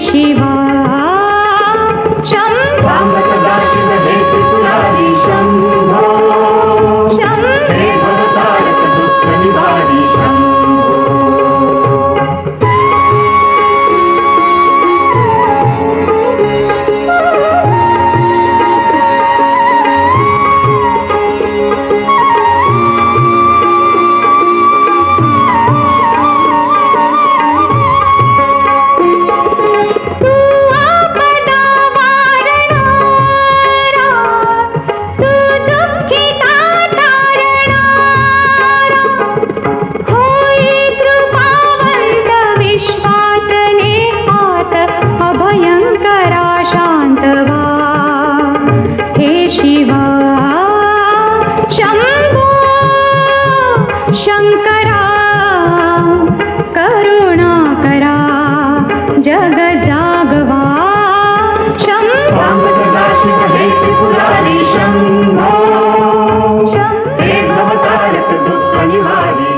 शिवा सांब सदा शिव हे त्रिपुरारी शंभो हे भवतारक दुःख निवारी शंकरा करुणा करा जग जागवा सांब सदा शिव हे त्रिपुरारी शंभो हे भवतारक दुःख निवारी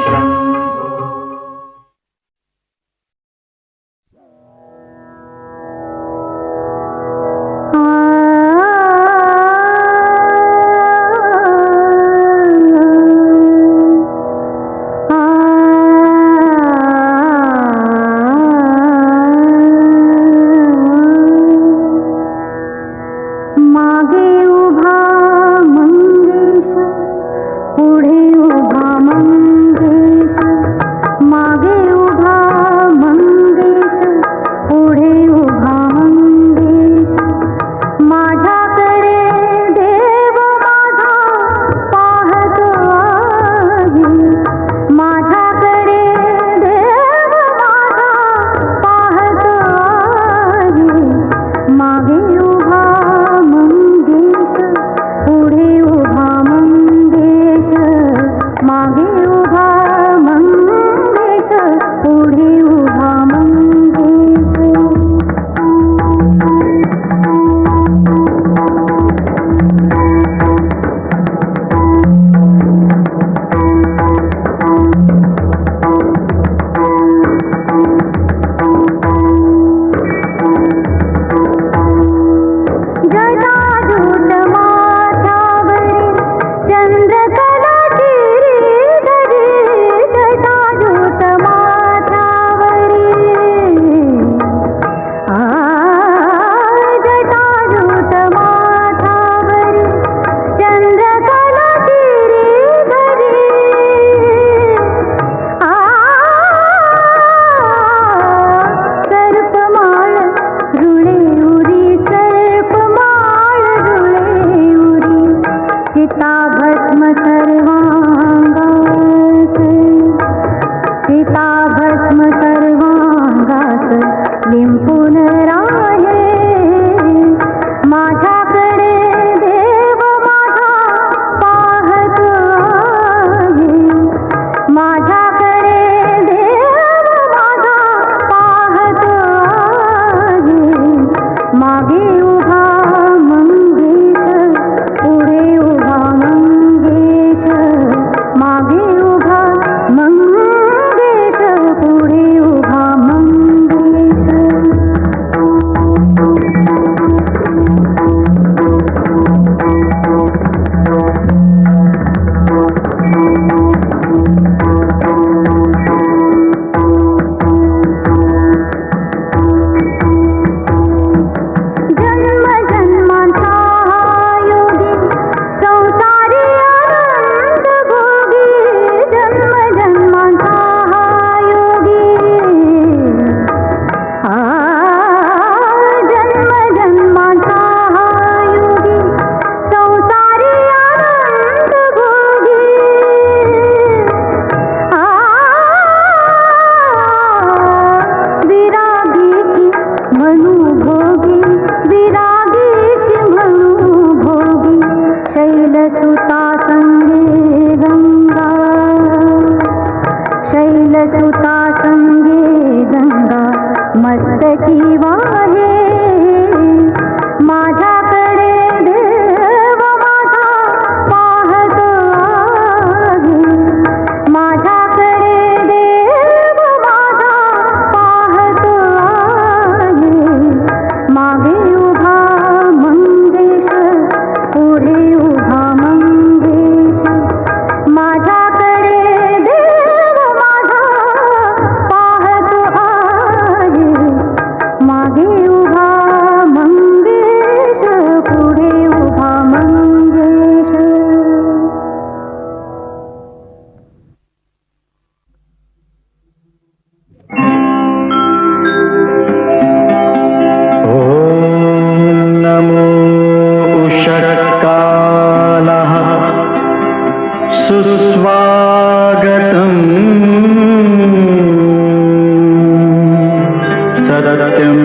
सत्यं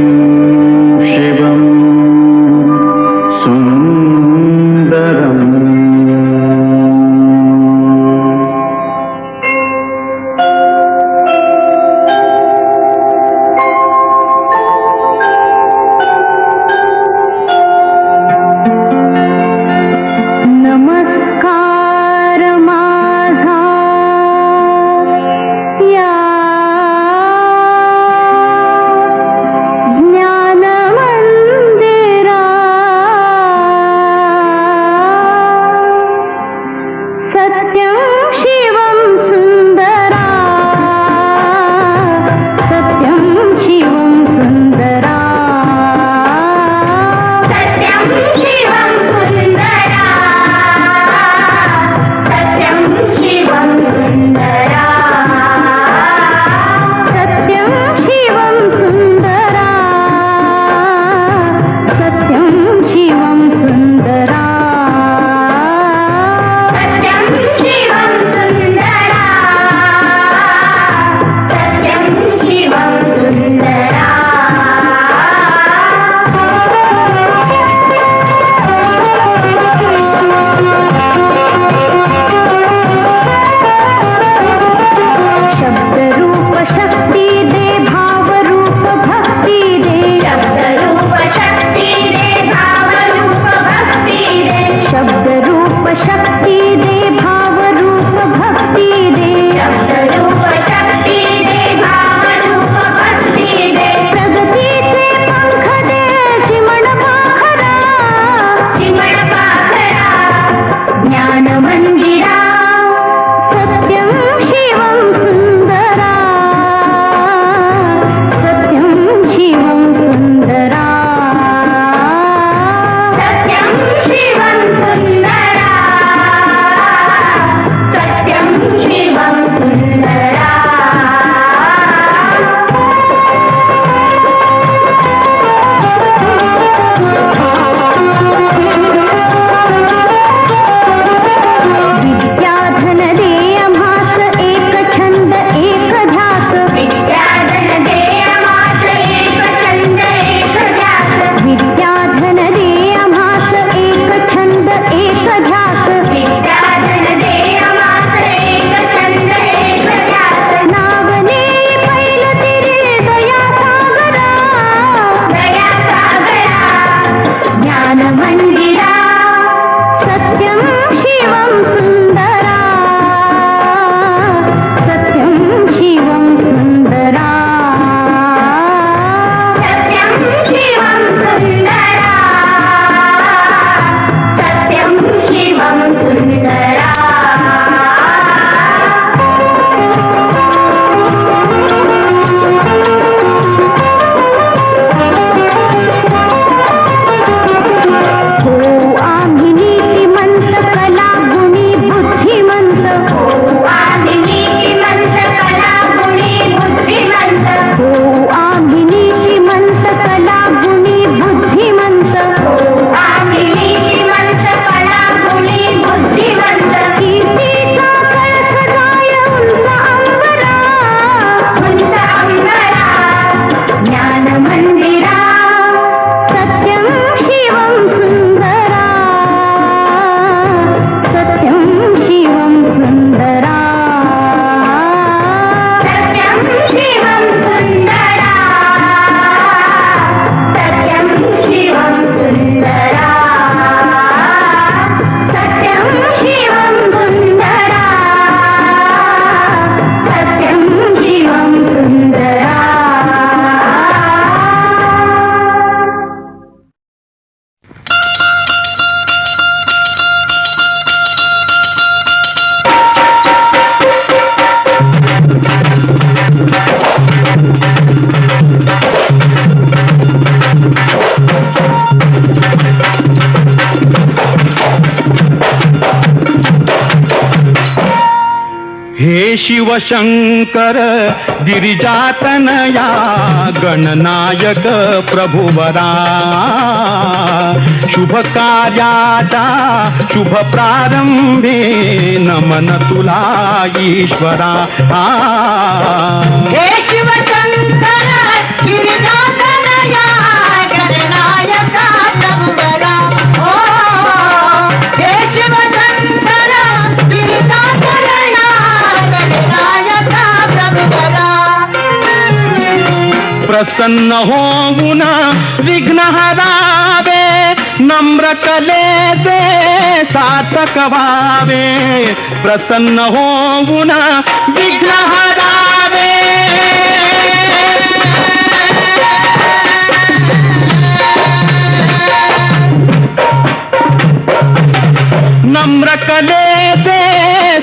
शिवं सुन्दरम् नमस्कार माझा या ज्ञान मंदिरा सत्यं शिवं सुंदरा सत्यं शिवं सुंदरा सत्यं शिवं सुंदरा सत्यं शिवं सुंदरा सत्यं शिवं सुंदरा सत्यं शिवं सुंदरा सत्यं शिवं सुंदरा सत्यं शिवं सुंदरा शब्द रूप शक्ती दे भाव रूप भक्ती दे शब्द रूप शक्ती दे भाव रूप भक्ती दे शब्द रूप शक्ती दे भाव रूप भक्ती दे शब्द रूप शक्ती दे भाव रूप भक्ती दे प्रगतीचे पंख दे चिमण पाखरा ज्ञान मंदिरा सत्यं शिवं सुंदरा सत्यं शिवं सुंदरा सत्यं शिवं सुंदरा सत्यं शिवं सुंदरा विद्याधन दे आम्हास एक छंद एक ध्यास विद्याधन दे आम्हास एक छंद एक ध्यास विद्याधन दे आम्हास एक छंद एक ध्यास विद्याधन दे आम्हास एक छंद एक ध्यास नावने पैल तिरे दया सागरा ज्ञान मंदिरा सत्यं शिवं सुंदरा सत्यं शिवं सुंदरा सत्यं शिवं सुंदरा सत्यं शिवं सुंदरा हो आम्ही नीतिमंत कला गुणी बुद्धिमंत हो आम्ही नीतिमंत कला गुणी बुद्धिमंत हो आम्ही नीतिमंत कला गुणी बुद्धिमंत हो आम्ही नीतिमंत कला गुणी बुद्धिमंत कीर्तीचा कळस गाय उंच अंबरा ज्ञान मंदिरा सत्यं शिवं सुंदरा सत्यं शिवं सुंदरा सत्यं शिवं सुंदरा सत्यं शिवं सुंदरा सत्यं शिवं सुंदरा सत्यं शिवं सुंदरा हे शिवशंकर गिरिजातनया गणनायक प्रभुवरा शुभ कार्याचा शुभ प्रारंभे नमन तुला ईश्वरा हे शिवशंकर गिरिजा प्रसन्न होऊन विघ्न हरावे, नम्र कलेचे सार्थक व्हावे, प्रसन्न होऊन विघ्न हरावे. नम्र कलेचे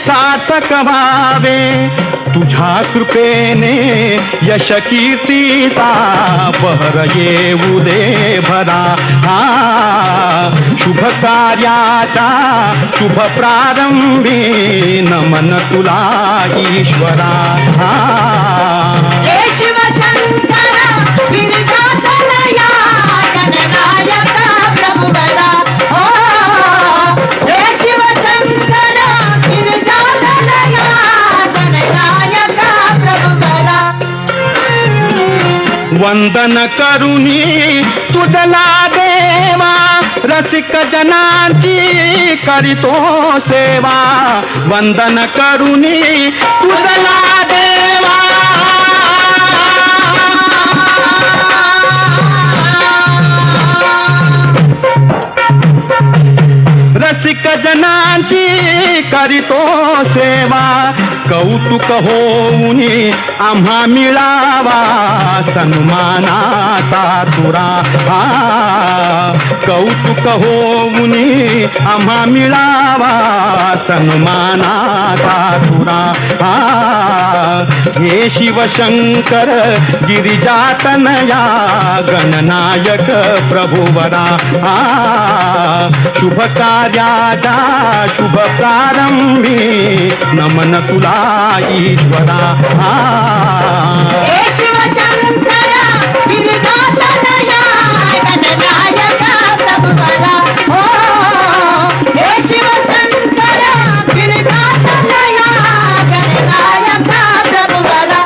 सार्थक व्हावे, तुझ्या कृपेने यश कीर्तीचा बहर येऊ दे भरा. शुभ कार्याचा शुभ प्रारंभी नमन तुला ईश्वरा. हे शिवशंकर गिरिजातनया गणनायक प्रभुवरा. ओ हे शिवशंकर गिरिजातनया गणनायक प्रभुवरा. वंदन करुणी तुझला देवा, रसिक जनांची करीतो सेवा. वंदन करुणी तुझला देवा, रसिक जनांची करीतो सेवा. कौतुक होऊन आम्हा मिळावा सन्मानाचा तुरा. कौतुक होऊन आम्हा मिळावा सन्मानाचा तुरा. हे शिवशंकर गिरिजातनया गणनायक प्रभुवरा. शुभ कार्याचा शुभ प्रारंभी नमन तुला ईश्वरा. हे शिवशंकर गिरिजातनया गणनायक प्रभुवरा. ओ हे शिवशंकर गिरिजातनया गणनायक प्रभुवरा.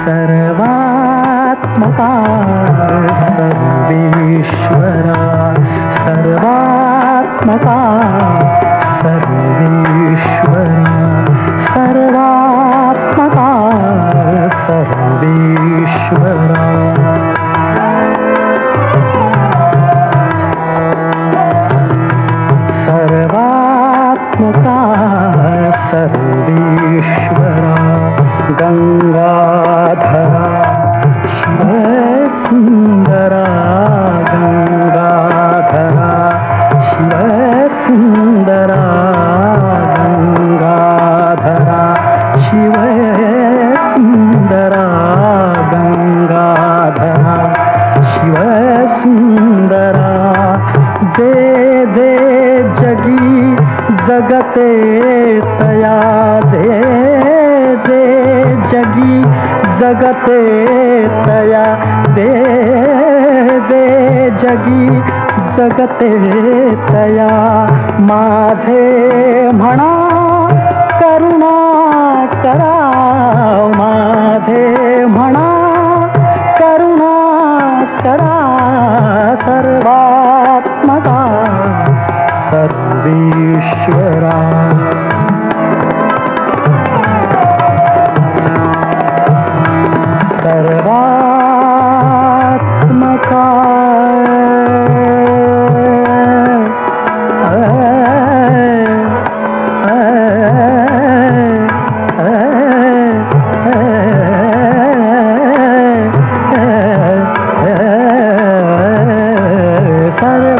सर्वात्मका सर्वेश्वरा सर्वात्मका सर्वेश्वरा सर्वात्मका सर्वेश्वरा सर्वात्मका सर्वेश्वरा गंगाधरा शिवसुंदरा गंगाधरा शिवसुंदरा गंगाधरा शिवसुंदरा गंगाधरा शिवसुंदरा जे जे जगी जगते तया जे जे जगी जगते तया जे जे जगी जगते तया माझे म्हणा करुणा करा माझे म्हणा करुणा करा सर्वात्मका सर्वेश्वरा सर्वात्मका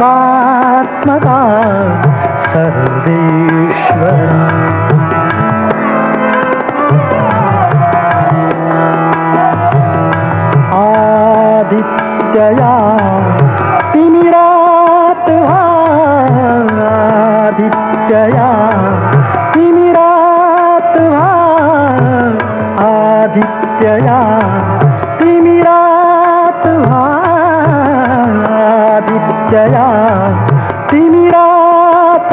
सर्वात्मका सर्वेश्वरा आदित्यया तिमिरात आदित्यया तिमिरात आदित्यया तिमिरात आदित्यया तिमिरात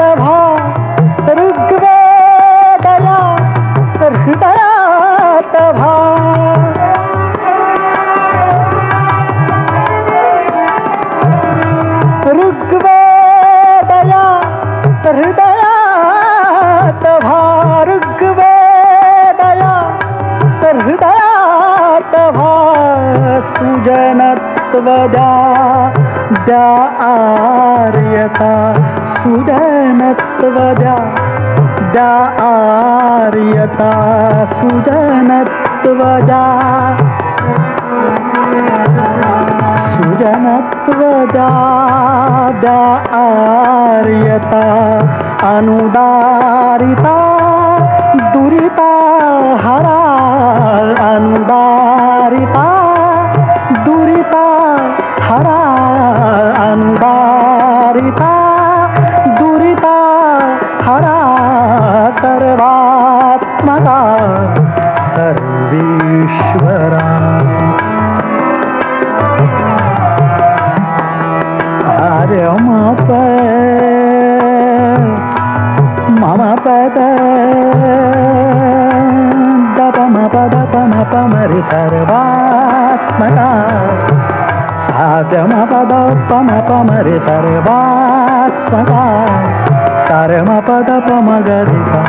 ऋग्वेदया हृदयात ऋग्वेदया हृदयात ऋग्वेदया हृदयात सुजनत्वदा द्या आर्यता सुजनत्वदा द्या आर्यता सुजनत्वदा सुजनत्वदा द्या आर्यता अनुदारिता दुरिता हरा अनुदारिता दुरिता हरा अनुदारिता दुरिता हरा सर्वात्मका सर्वेश्वरा मम पद दपम पद पम पमरि सर्वात्मका साधम पद पम पमरि सर्वात्मका सरम पद पम गरिसा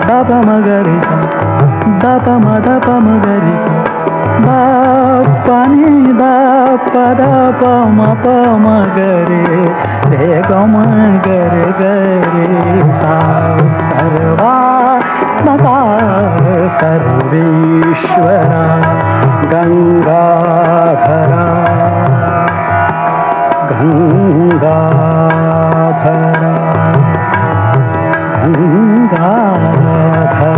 दपम गरिसा दपम दपम गरिसा दपनि दपद पम पम गरे रे गम गरे गरे सा सर्वात्मका सर्वेश्वरा गंगाधरा गंगाधरा गंगाधरा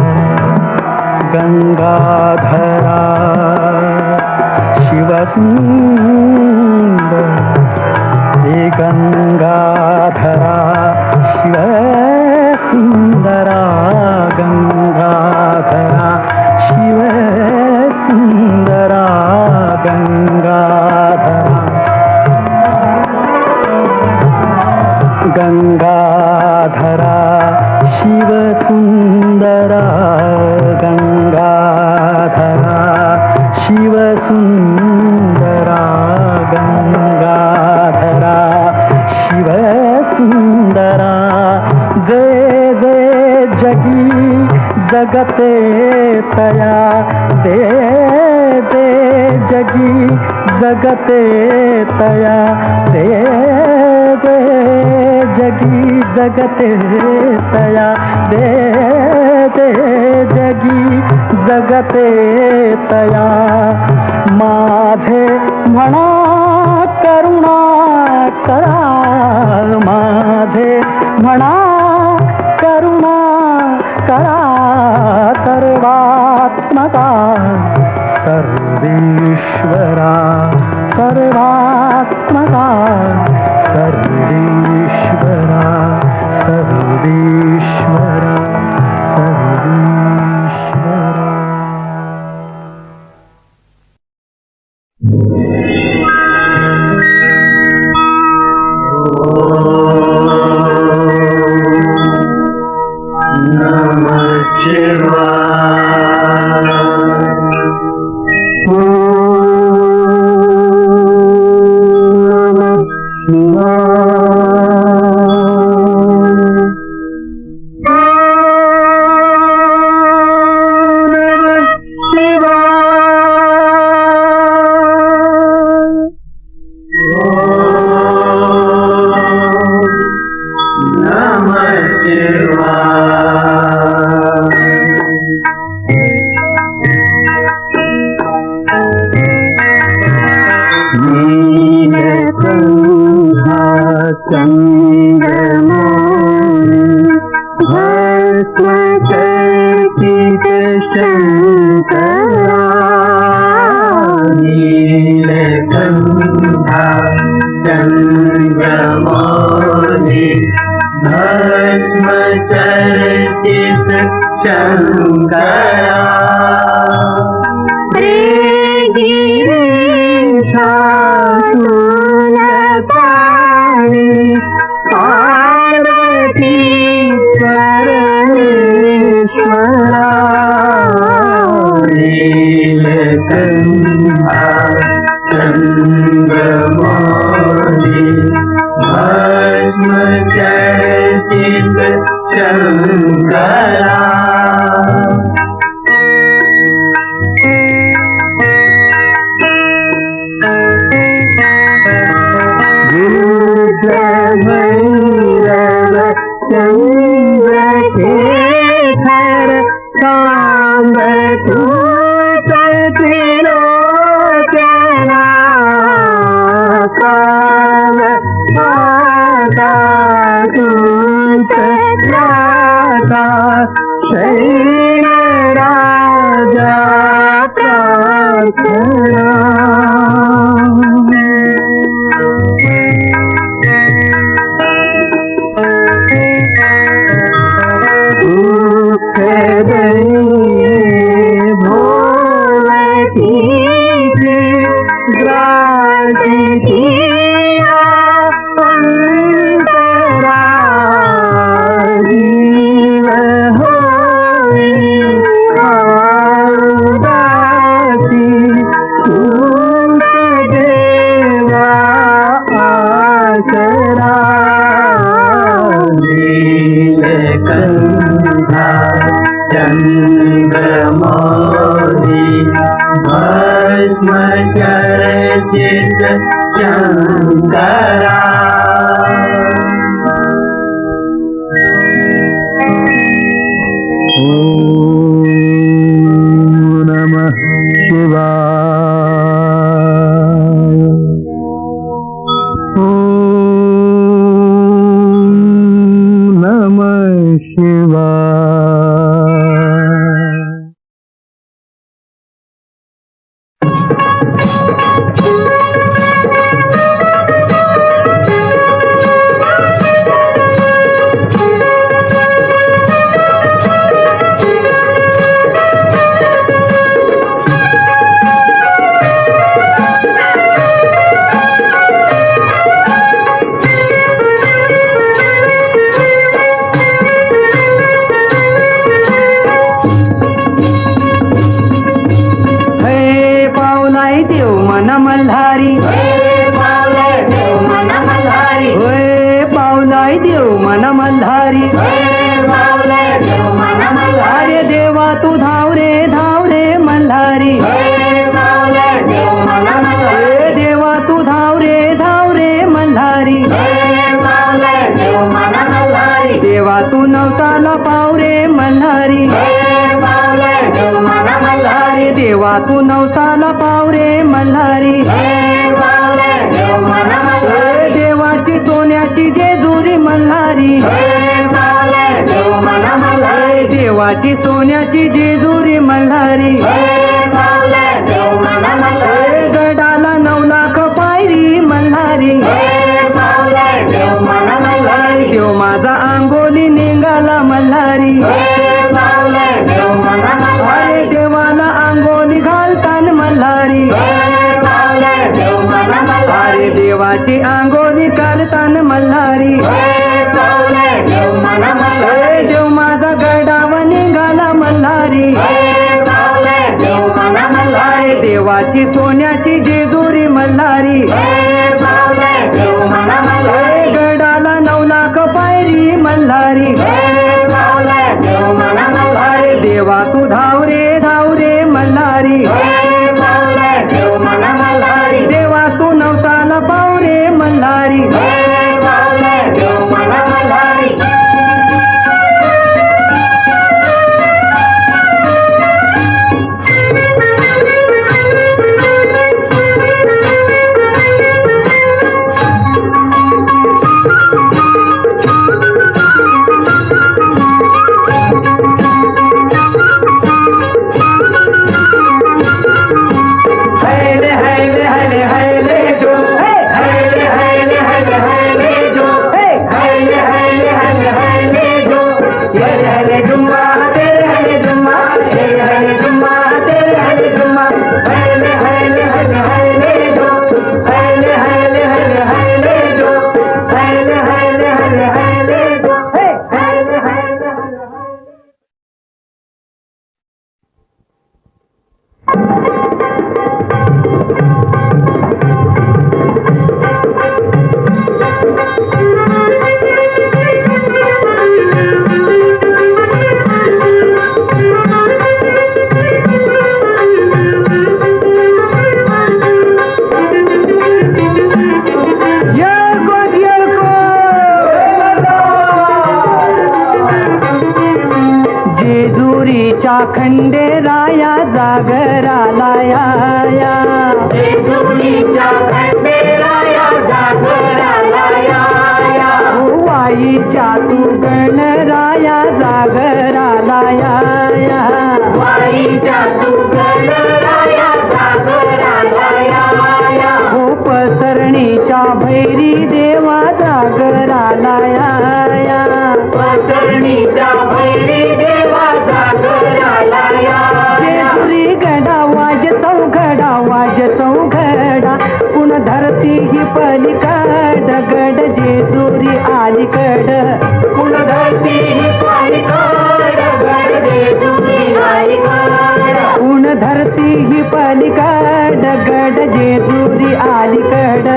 गंगाधरा शिवसुंदर हे गंगाधरा शिवसुंदरा गंगाधरा शिवसुंदरा गंगाधरा गंगाधरा शिवसुंदरा गंगाधरा शिवसुन्दरा गङ्गाधरा शिवसुन्दरा जय जय जगी जगते तया दे दे जगी जगते तया दे दे जगी जगते तया दे दे जगी जगते तया माझे म्हणा करुणा करा माझे म्हणा करुणा करा सर्वात्मका सर्वेश्वरा सर्वात्मका सर्वेश्वरा सर्वेश्वरा सर्वेश्वरा देव मन मल्हारी पावलाय देव मन मल्हारी होय पावलाय देव मन मल्हारी पावलाय देव मन मल्हारी अरे देवा तू धाव रे मल्हारी पावलाय देव मन मल्हारी ए देवा तू धाव रे मल्हारी पावलाय देव मन मल्हारी देवा तू नवसाला पाव रे मल्हारी पावलाय देव मन मल्हारी देवा तू नवसाला पाव रे मल्हारी पावलाय देव मन मल्हारी देवाची सोन्याची जेजुरी मल्हारी पावलाय देव मन मल्हारी देवाची सोन्याची जेजुरी मल्हारी पावलाय देव मन मल्हारी गडाला 9 लाख पायरी मल्हारी पावलाय देव मन मल्हारी देव माझा अंगोली निघाला मल्हारी पावलाय देव मन मल्हारी अरे देवाला अंगोली घालतान मल्हारी पावलाय देव मन मल्हारी अरे देवाची अंगोली घालतान मल्हारी पावलाय देव मन मल्हारी देव माझा गडाव निघाला मल्हारी पावलाय देव मन मल्हारी देवाची सोन्याची जेजुरी मल्हारी पावलाय देव मन मल्हारी गडाला 9 लाख पायरी मल्हारी पावलाय देव मन मल्हारी देवा तू धाव रे मल्हारी पावलाय देव मन मल्हारी देवा तू नवसाला पाव रे मल्हारी पावलाय देव मन मल्हारी हैले हैले हैले हैले जो हैले हैले हैले हैले जो हैले हैले हैले हैले जो ये हैले जुम्मा तेरे हैले जुम्मा तेरे हैले जुम्मा तेरे हैले जुम्मा हैले हैले हैले हैले जो हैले हैले हैले हैले जो हैले हैले हैले हैले जो हैले हैले जेजुरीच्या खंडेराया जागराला या जेजुरीच्या खंडेराया जागराला या वाईच्या तू गणराया जागराला या वाईच्या तू गणराया जागराला या हो पसरणीच्या भैरी देवा जागराला या पसरणीच्या भैरी देवा जागराला या जेजुरी गडा वाजतो घडा पुन धरती ही पलीकड गड जेजुरी आलीकड पुन धरती पालिकाड गड जेजुरी आलीकड पुन धरती ही पलीकड गड जेजुरी आलीकड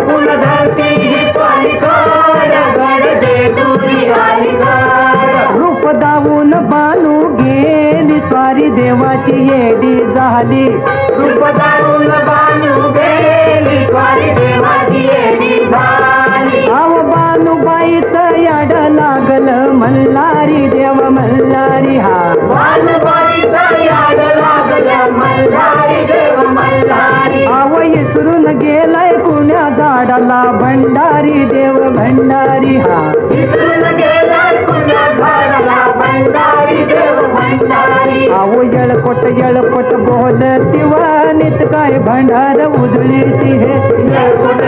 पुन धरती पालिकाड गड जेजुरी आलीकड रूप दावून बानू गेली स्वारी देवाची येडी झाली रूप दारून बानू गेली स्वारी देवाची येडी झाली आव बानूबाईच याड लागल मल्हारी देव मल्हारी हा वानबाईचा याड लागला मल्हारी देव मल्हारी आव इसरून गेलाय कुण्या झाडाला भंडारी देव भंडारी हा विसरून गेला कुण्या झाडाला भंडारी देव भंडारी आव येळकोट बोलती वाणीत काय भंडार उधळीची हे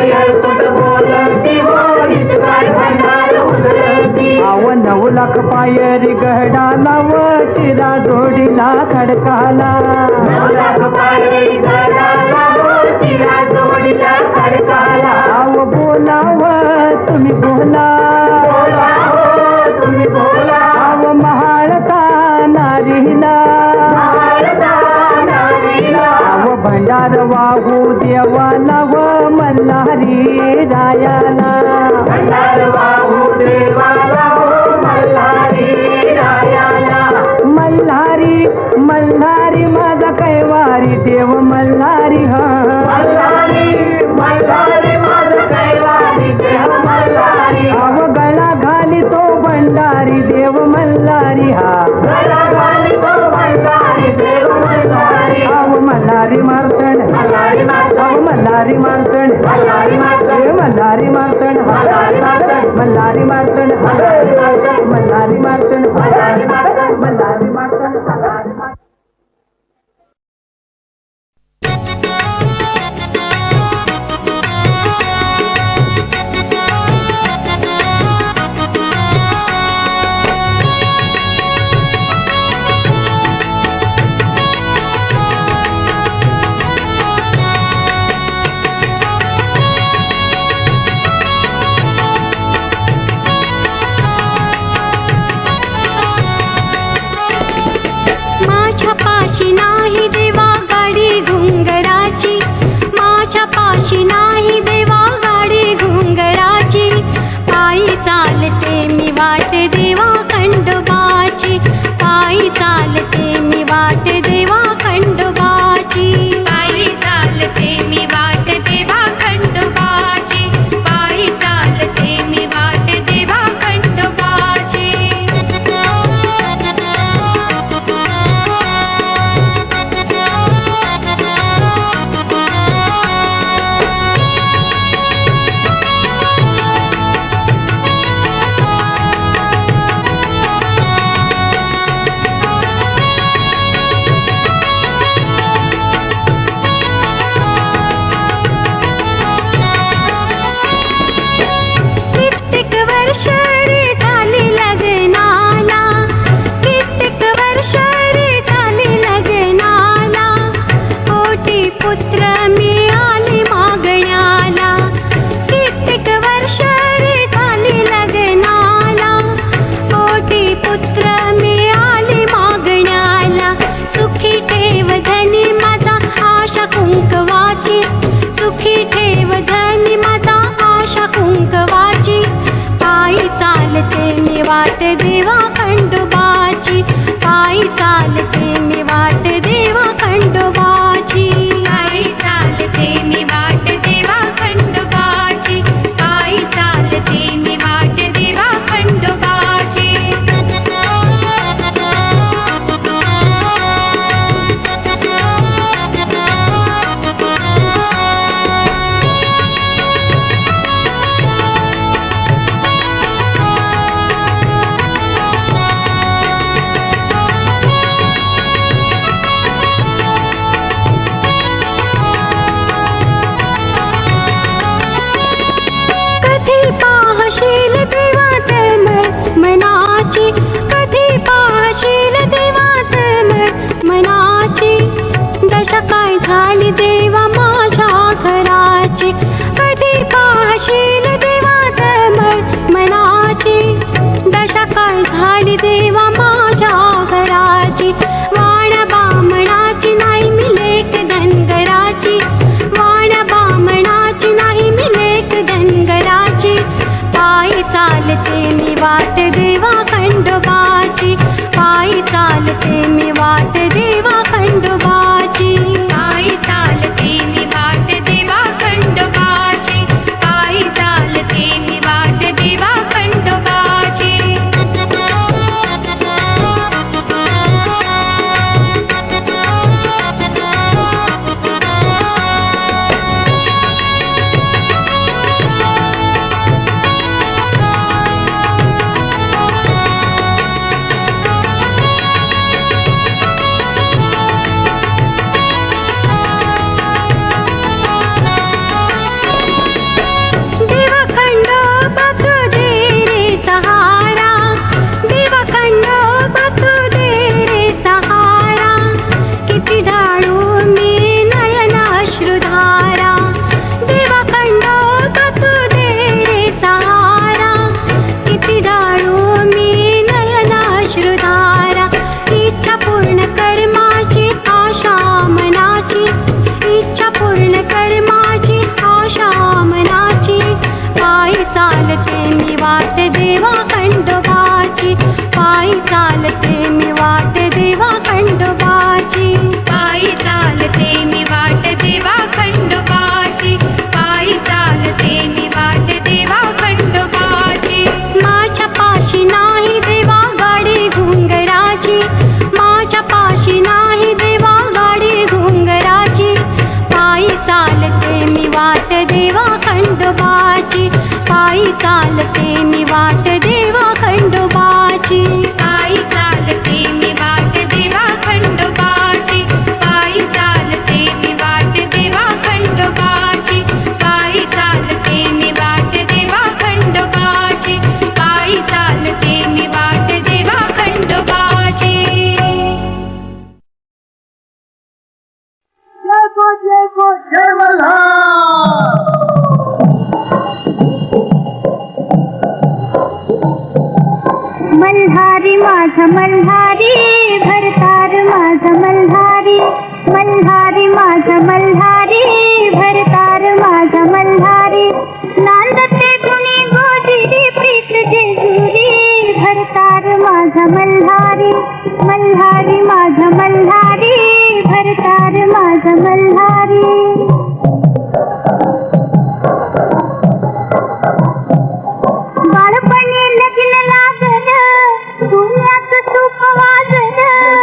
येळकोट बोलती वाणीत काय भंडार उधळती आव 9 लाख पायरी गडाला व चिरा जोडीला खडकाला 9 लाख पायरी गडाला तिला जोडीला खडकाला आव बोलाव तुम्ही बोला बोला हो तुम्ही बोला आव महाळता नारीला भारता नारीला आव भंडार भंडार वाहू देवाला व मल्हारी रायाला भंडार वाहू देवाला हो मल्हारी रायाला मल्हारी मल्हारी माझा कैवारी देव मल्हारी हा मल्हारी मल्हारी माझं कैवारी देव मल्हारी अव गळा घाली तो भंडारी देव मल्हारी हा गळा घाली तो मल्हारी देव मल्हारी अव मल्हारी मारतण मल्हारी माता अव मल्हारी मारतण मल्हारी माता हे मल्हारी मारतण मल्हारी माता मल्हारी मारतण मल्हारी माता मल्हारी मारतण मल्हारी माता मल्हारी मारतण माझ्या पाशी नाही देवा गाडी घुंगराची माझ्या पाशी नाही देवा गाडी घुंगराची पायी चालते मी वाट देवा खंडोबाची पायी चालते मी वाट देवा खंडोबाची पायी चालते मी वाट देवा खंडोबाची पायी चालते मी वाट देवा खंडोबाची कित्येक वर्ष रे झाली लग्नाला कित्येक वर्ष रे झाली लग्नाला कोटी पुत्र मिळाले मागण्याला कित्येक वर्ष रे झाली लग्नाला कोटी पुत्र मिळाले मागण्याला सुखी ठेव धनी माझा आशा कुंकवाची सुखी ठेव धनी माझा आशा कुंकवाची पायी चालते मी वाट देवा खंडोबाची पायी चालते मी वाट देवा खंडोबाची पायी चालते मी वाट देवा खंडोबाची पायी चालते मी वाट देवा खंडोबाची कधी पाहशील देवा तळमळ मनाची कधी पाहशील देवा तळमळ मनाची दशा काय झाली देवा माझ्या घराची कधी पाहशील देवा तळमळ मनाची दशा काय झाली देवा माझ्या घराची वाण बामणाची नाही मी लेक धनगराची वाण बामणाची नाही मी लेक धनगराची पायी चालते मी वाट देवा खंडोबाची पायी चालते मी वाट देवा खंडोबाची पायी चालते मी वाट देवा खंडोबाची पायी चालते मल्हारी माझा मल्हारी भरतार माझा मल्हारी मल्हारी माझा मल्हारी भरतार माझा मल्हारी नांदते गुणी गोजिरी प्रीत जेजुरी भरतार माझा मल्हारी मल्हारी माझा मल्हारी भरतार माझा मल्हारी बाळपणी लग्न लागलं पुण्यात सूप वाजलं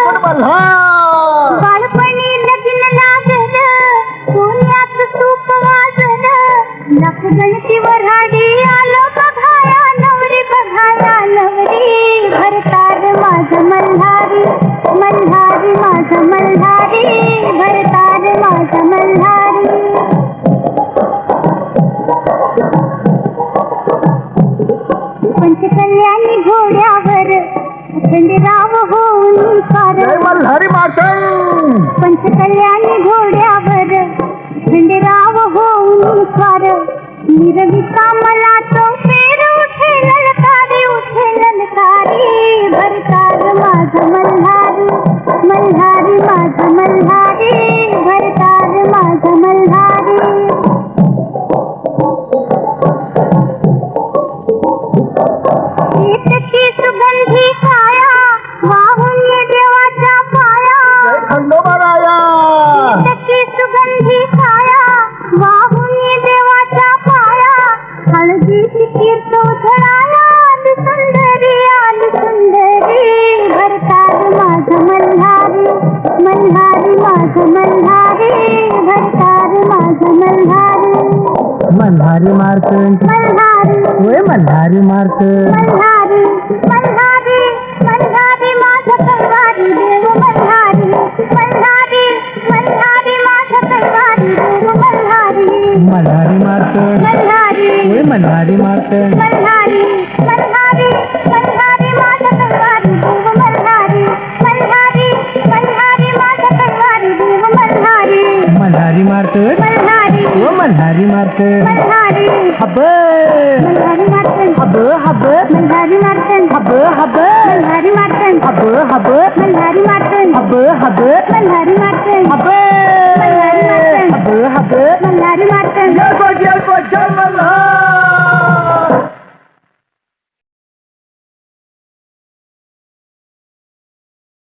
बाळपणी लग्न लागलं पुण्यात सूप वाजलं लाख गणती वऱ्हाडी आलो बघाया नवरी बघाया नवरी भरतार माझा मल्हारी मल्हारी माझा मल्हारी भरतार माझा मल्हारी पंचकल्याणी घोड्यावर खंडेराव होऊन फार मल्हारी मार्तंड पंचकल्याणी घोड्यावर खंडेराव होऊन फार निरविता मला तो फेर उठे ललकारी भरतार माझा मल्हारी मल्हारी माझा मल्हारी भरतार माझा मल्हारी इतकी सुगंधी काया वाहून ये देवाच्या पाया खंडोबाराया इतकी सुगंधी काया वाहून ये देवाच्या पाया हळदीची कीर्त उधळाया आली सुंदरी भरतार माझा मल्हारी मल्हारी माझा मल्हारी भरतार माझा मल्हारी मल्हारी मार्तंड मल्हारी होय मल्हारी मार्तंड मल्हारी मल्हारी मल्हारी माझा कळवारी देव मल्हारी मल्हारी मल्हारी माझा कळवारी देव मल्हारी मल्हारी मार्तंड मल्हारी होय मल्हारी मार्तंड मल्हारी मल्हारी मल्हारी माझा कळवारी देव मल्हारी मल्हारी मल्हारी माझा कळवारी देव मल्हारी मल्हारी मार्तंड मल्हारी हो Malhari Martand Malhari hub Malhari Martand hub hub Malhari Martand hub hub Malhari Martand hub hub Malhari Martand hub hub Malhari Martand hub